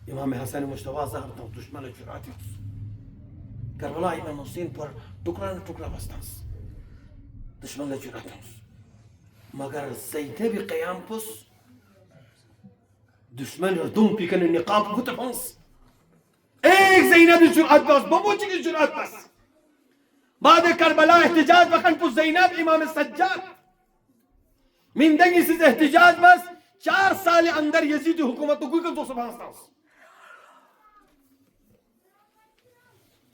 इमाम हसन मुश्तबा ज़हर तो दुश्मन जुराती करबला इमाम हुसैन पर टुकड़ा न टुकड़ा बस्तास दुश्मन जुराती मगर ज़ैनब भी क़याम पुस दुश्मन दुम पिकन निकाब कुतफंस एक ज़ैनब जुरात बस बमोची की जुरात बस बाद करबला एहतिजाज बखन पुस ज़ैनब इमाम सज्जाद मिंदंगी से एहतिजाज बस 4 साल अंदर यजीद हुकूमत को कोई तो सबहास्तास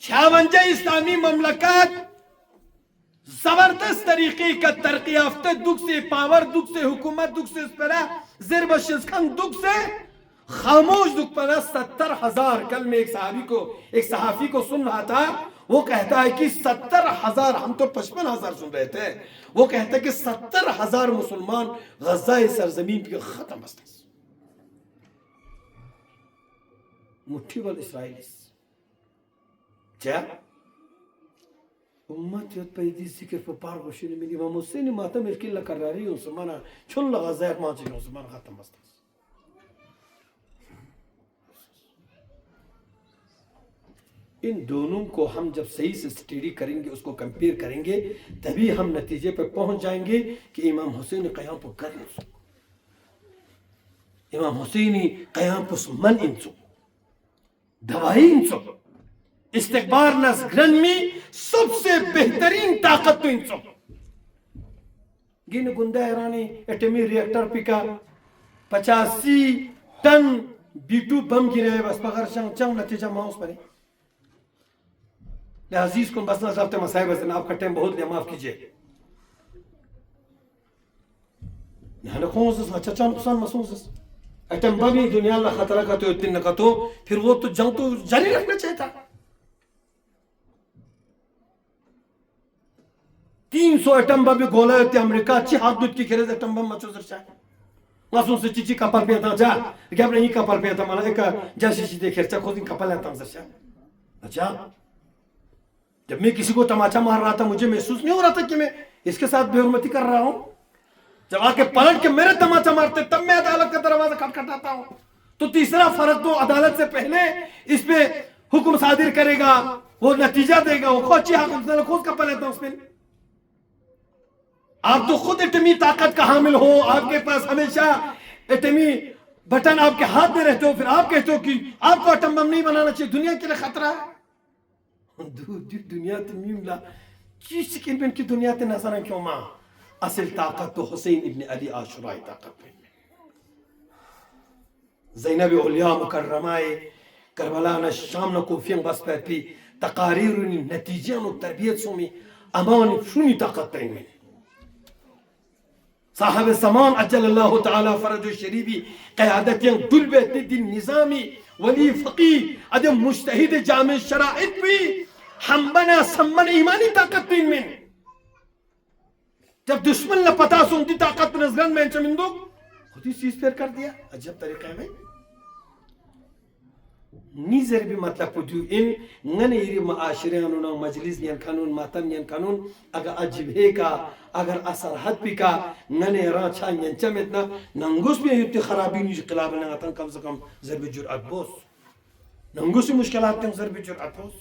56 इस्लामी ममलकत जबरदस्त तरीके का तरक्की याफ्ता दुख से पावर दुख से हुकूमत दुख से ज़ेर बशिज़खान दुख से खामोश दुख पर 70,000 कल में एक सहाफी को सुन रहा था वो कहता है कि 70,000 हम तो 55,000 सुन रहे थे वो कहता है कि 70,000 मुसलमान गजा सरजमीन पे खत्म बस्ते मुट्ठी वाल इसराइली क्या उम्मत यत पैदी जिक्र पर पार गोशिन में इमाम हुसैन मातम इल्किल कर रही हूं समाना छुल लगा ज़ायक माची हूं समाना खत्म बस इन दोनों को हम जब सही से स्टडी करेंगे उसको कंपेयर करेंगे तभी हम नतीजे पर पहुंच जाएंगे कि इमाम हुसैन क़याम पर कर इमाम हुसैन क़याम पर मन इंसो दवाई इंसो इस्तिकबार नज़रन में सबसे बेहतरीन ताकत तो इंसो गिन गुंदा ईरानी एटमी रिएक्टर पिका 85 टन B2 बम गिराए बस पगर चंग नतीजा माउस पर अजीज को बस ना साहब मसाइब से आपका टाइम बहुत लिया माफ कीजिए नहन खोंस अच्छा नुकसान महसूस अटम बम दुनिया अल्लाह खतरा का तो इतने का तो फिर वो तो जंग तो जारी रखना चाहिए था 300 एटम बम गोला होते अमेरिका अच्छी हाथ दूध की खेरे एटम बम मचो सर चाहे मासूम से चिची कपल पे था जा क्या नहीं कपल पे था मला एक जैसे चीजें खर्चा खुद कपल आता सर चाहे अच्छा जब मैं किसी को तमाचा मार रहा था मुझे महसूस नहीं हो रहा था कि मैं इसके साथ बेहुरमती कर रहा हूं जब आके पलट के मेरे तमाचा मारते तब मैं अदालत का दरवाजा खटखटाता हूं तो तीसरा फर्क तो अदालत से पहले इस पे हुक्म सादिर करेगा वो नतीजा देगा वो खोची खुद कपल लेता हूं उसमें आप तो खुद एटमी ताकत का हामिल हो आपके पास हमेशा एटमी बटन आपके हाथ में रहते हो फिर आप कहते हो कि आपको एटम बम नहीं बनाना चाहिए दुनिया के लिए खतरा है दुनिया तमीमला चीज की दुनिया ते नजर क्यों मां असल ताकत तो हुसैन इब्न अली आशुराई ताकत में ज़ैनब औलिया मुकर्रमाए करबला न शाम न कोफियन बस पर भी तकारीर नतीजे और तरबियत सुमी अमान शुनी ताकत में साहब समान अजल अल्लाह ताला फरज शरीबी क़यादत दुलबत दिन निज़ामी वली फ़क़ी अदम मुज्तहिद जामे शराइत भी हम बना सम्मन ईमानी ताकत में जब दुश्मन ने पता सुनती ताकत नजरन में चमिंदो खुद ही चीज पेर कर दिया अजब तरीके में नीजर भी मतलब पुदु इन ngane iri maashire anuna majlis yan kanun matam yan kanun aga ajibhe ka agar asar had pika ngane ra cha yan chametna nangus bi yutti kharabi ni qilab na tan kam se kam zarb jur'at bos nangus mushkilat tan zarb jur'at bos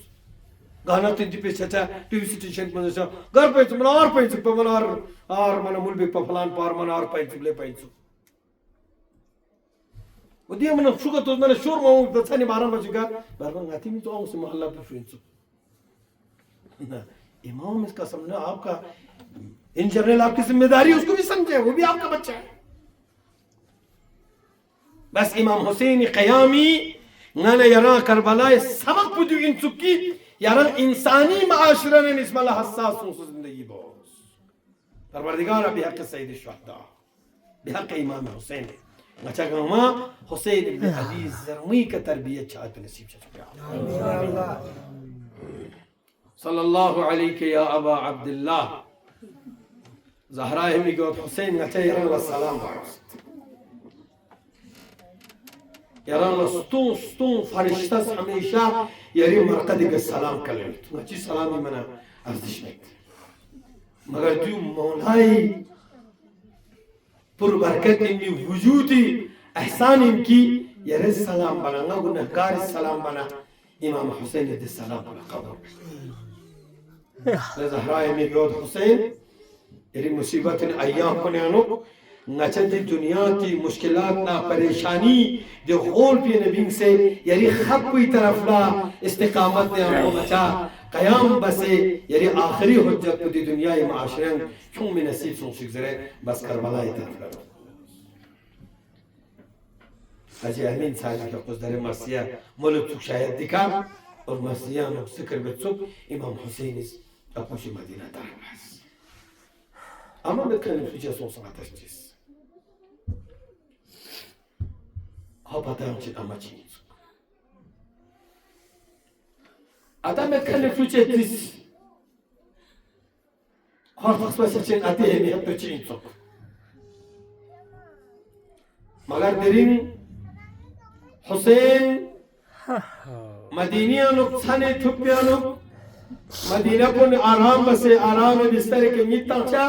गाना तो दिपे चाचा TV station में से घर पे तुम और पे पे मन और मन मूल भी फलान पार मन और पे ले पे ودي من شو قطز من الشور ما هو بتساني باران بشكار باران غاتي من تو أمس محلة بفرنسو इमाम इसका समझना आपका इन जनरल आपकी जिम्मेदारी उसको भी समझे वो भी आपका बच्चा है बस इमाम हुसैन क़यामी नाना यरा करबला सबक बुद्धि इन चुकी यरा इंसानी माशरा ने निस्मला हसास जिंदगी बोस परवरदिगार बिहक सय्यद शुहदा बिहक इमाम हुसैन अच्छा गमा हुसैन इब्न अली ज़रमी का तरबियत चाहत नसीब शुक्रिया अल्लाह सल्लल्लाहु अलैहि या अबा अब्दुल्लाह ज़हरा हमी को हुसैन नचे यरा सलाम यरा स्तून फरिश्ता हमेशा यरी मरकदी के सलाम करें नची सलामी मना अर्जिश में मगर तू मौलाई पुर बरकत इनकी वजूदी एहसान इनकी यरे सलाम बना ना गुनहगार सलाम बना इमाम हुसैन दे सलाम बना कब्र ज़हरा हमी को हुसैन यरी मुसीबत अय्याम को नेनो नचंदी दुनिया की मुश्किलात ना परेशानी जो होल पे नबी से यारी खब कोई तरफ ला इस्तिकामत ने आपको बचा कयाम बसे यारी आखिरी हुज्जत को दी दुनिया ये माशरन क्यों में नसीब सुन शिकजरे बस करबला ही तरफ ला अजी अमीन साहिब के कुछ मर्सिया मुल्क शायद दिखा और मर्सिया नो जिक्र बचुक इमाम हुसैन इस अपोशी मदीना तारबास अमा बतकलम في جاسون صنعت تشجيس هبطان شيء أما شيء أتى متكلم في شيء تيس خلاص بس شيء أتيه مي هبط شيء صك مگر درين حسين مدينة نقصانة ثوبيانو مدينة كون آرام بس آرام بستر के मिट्टा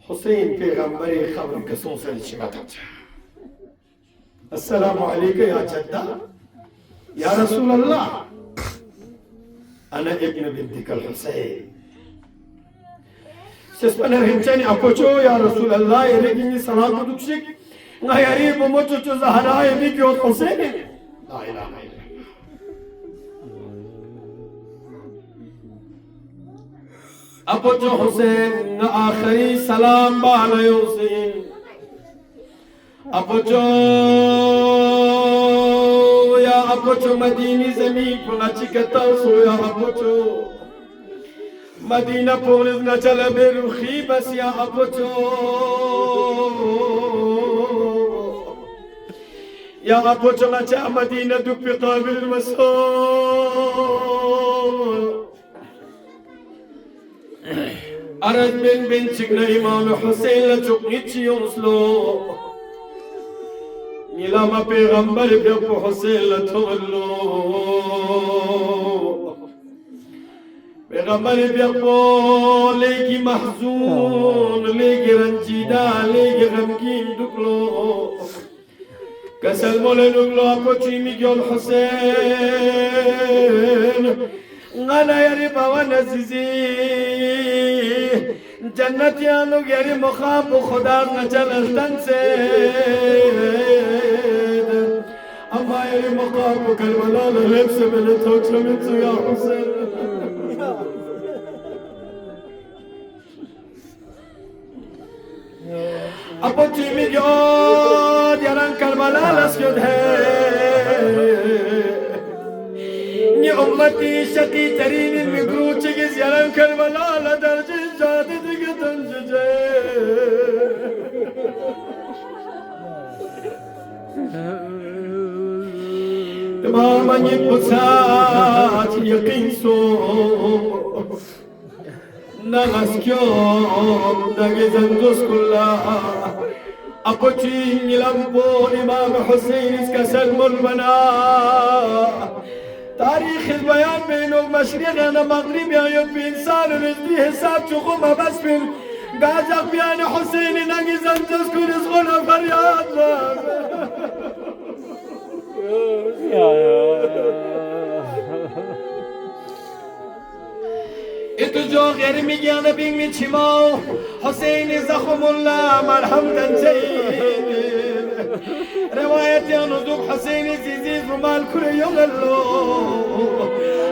حسين पैगंबरी खबर के सोचने चिमटा السلام عليك يا جدة يا رسول الله أنا ابن بنتك الحسين سيسبنا رهنشاني أبوشو يا رسول الله يريكني صلاة دكشك غيري بموتو زهراء يبيك يوت حسين لا إله إلا الله أبوشو حسين آخري سلام بالا يوسين أبوشو يا أبوشو مديني زمين فنچي كتاسو يا أبوشو مدينة پولز نچل بروخي بس يا أبوشو يا أبوشو نچا مدينة دوك بقابل المسؤول أرد من بنتنا إمام حسين لچوك نيچي يونسلو نلام پیغمبر بیابو حسین لطولو پیغمبر بیابو لیگی محزون لیگی رنجیدہ لیگی غمگین دکلو کسل مولی نگلو اپو چیمی گیول حسین غانا یاری باوان عزیزی جنتیانو یاری مخاب خدا نچل التن سے أما يلي مقامك الملال لبس من التوكس يا حسين أبو تيمي يود يران كالملال أسجد ني أمتي شقي ترين المقروچ جز يران كالملال درجة جادد تنجج تماما يبسات يقينسو نغسكيوم نغزندوس كلها أبوشين يلمبو إمام حسين اسكسل مرمنا تاريخ البيان بينه مشرقنا مغربي يبي إنسان نزدي حساب شخومة بس من قاجق بيان حسين نغزندوس كلس غنى فرياد إتو جو غير ميجانا بين ميشيماو حسين زخم الله مرحم تنجين رواية يا نزوق حسين زيزيز رمال كل يوم اللو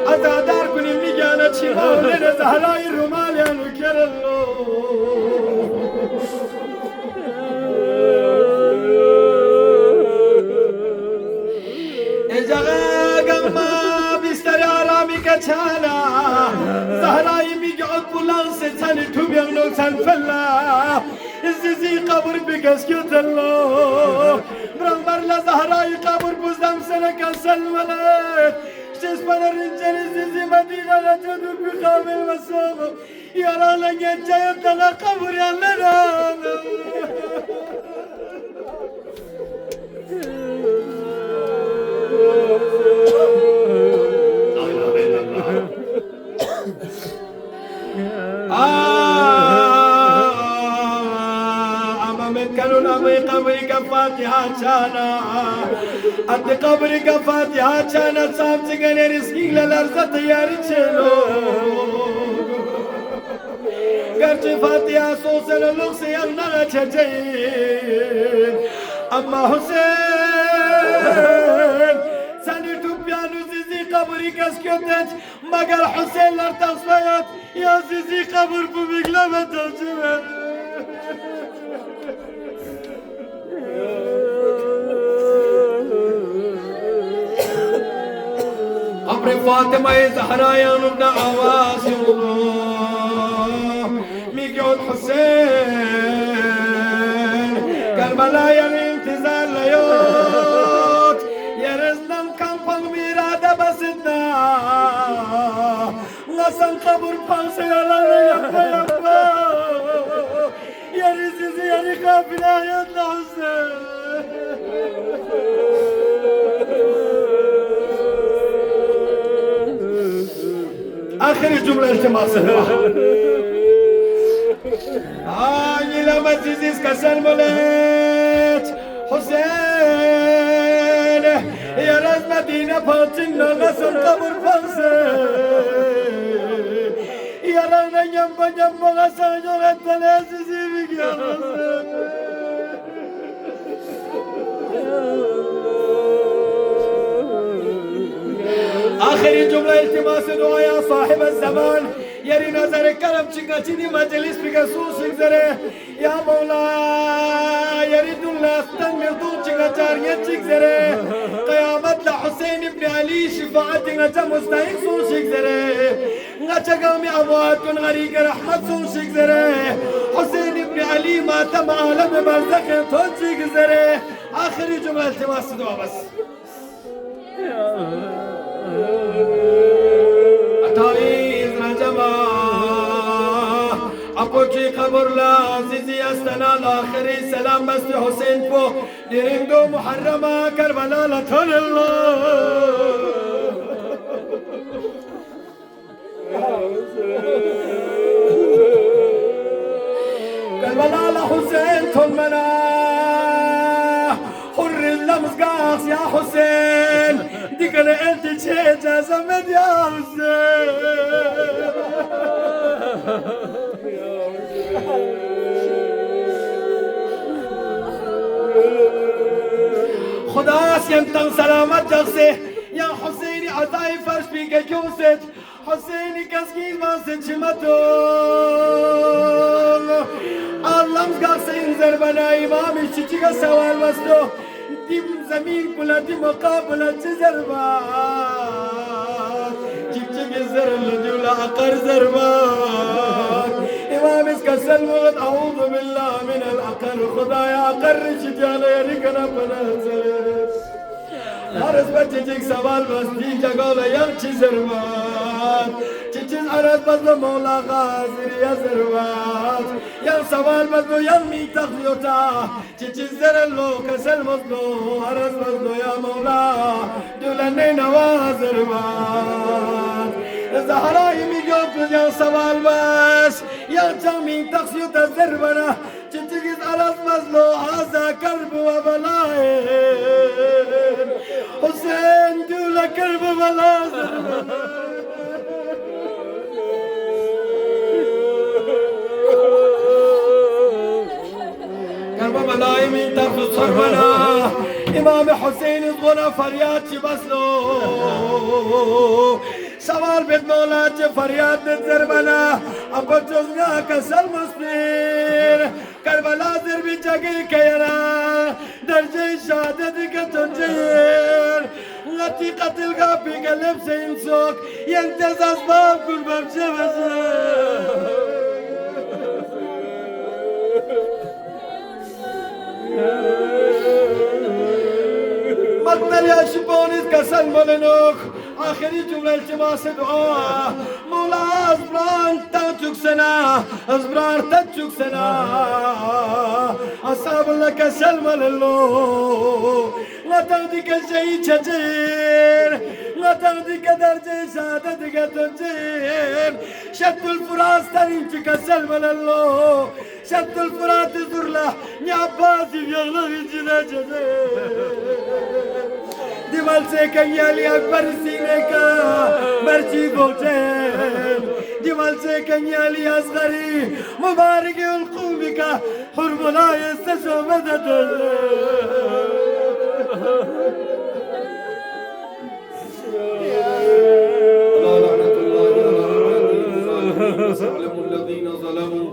أزادار كل ميجانا شمال لنا زهراء الرمال يا نكر اللو إجاقا بستر عرامي كتانا زهراء ميجعد بلان ستاني توبيان نول سنفلا زيزي قبر بقس كتلو برنبر لزهراء قبر بزدم سنك السلملت شسبنا الرجال زيزي مدينة لتدور بخامل مسوق يرى لن يجايب لنا قبر يا لنا قبرك فاتحة شانا أنت قبرك فاتحة شانا سامسك أنا رزقي للأرض طياري شلو قرش فاتحة سوسن اللغسي أغنى تشجين أما حسين سني توبيانو زيزي قبرك اسكتت مگر حسين لارتصفيت يا زيزي قبر بمك لما تجمل قبر فاطمة زهراء يا نبنا عواسي ميقعد حسين كربلاء الانتظار ليوت يا رزنا كامبان ميرادة بسدنا نسان قبر فانسي على يبا يا رزيزي يا رقابنا يا حسين آخر جملة التماسها آني لما تزيز كسر ملت حسين يا راز مدينة فاتنا نسل قبر فانسين يا رانا ينبا غسان يغد فلاسسي بك يا حسين آخر جملة التماس دعاء يا صاحب الزمان يري نظر كرم چنگا مجلس بكسوس زره يا مولا يريد الله استنمر دول چنگا چاريت زره قيامت لحسين ابن علي شفاعت نجا مستحق سوس زره نجا قومي أموات كن غريق رحمت سوس زره حسين ابن علي ماتم عالم برزخ تنشق زره آخر جملة التماس دعاء بس أتاريز رجما أبوكي قبر لا زيزي أستنا الآخري سلام بس حسين بو لرندو محرمة كربلا لطن الله كربلا لحسين تنمنا حر اللمسقاس يا حسين ديكن انت تشيجا زمد يا حسين خداس ينتن سلامت جغسي يا حسيني عزاي فرش بيك جوست حسيني كسكين ما سنشمتون اللهم قاس انزر بنا امامي شيشيغا سوال وستو ديم زمين كلها دي مقابلة زربات شيشيغا زر لدولا اقر زربات امام اسكسل مغد اعوذ بالله من الاقر خدايا اقر شجانا يريكنا بنازل Arız bececik saval basti jagola yang çizervat Çiçiz arız bazlı mola gazir yazervat Yang saval bazlı yang miktak yota Çiçiz zerello kesel mazlo Arız bazlı ya mola Dülenne navazervat Zahra-i mi göküz yang saval bas Yang can miktak yota zerbana Çiçiz arız bazlı Aza kalbu ve belain Hussain دولا كرب blazer كرب بلاي من ترس سرمنا امام حسین از غنا فریاد چی بسلو سوال بید مولا چی فریاد نظر بنا اب جزنا کسل مصبیر کربلا زر بی جگی کینا درجه شهادت که تنجیر لطی قتل کا پی قلب سے انسوک ینتز اسباب قربم چه مقتل يا شبونيز كسل ملنوك آخری جمله التماس دعا مولا ازبران تنتوك سنا ازبران تنتوك سنا أصاب لك سلم للو لا تغديك الشيء شجير لا تغديك درجة شهادتك تنجير شد الفراس تريمتك سلم للو شد الفرات زرله نعباسي يغلق الجنة جزير دمال से कन्याली अकबर सीने का मर्जी बोलते दीवाल से कन्याली असगरी मुबारक उल्कूमी का हुरमुला यस्तशो मदद الذين ظلموا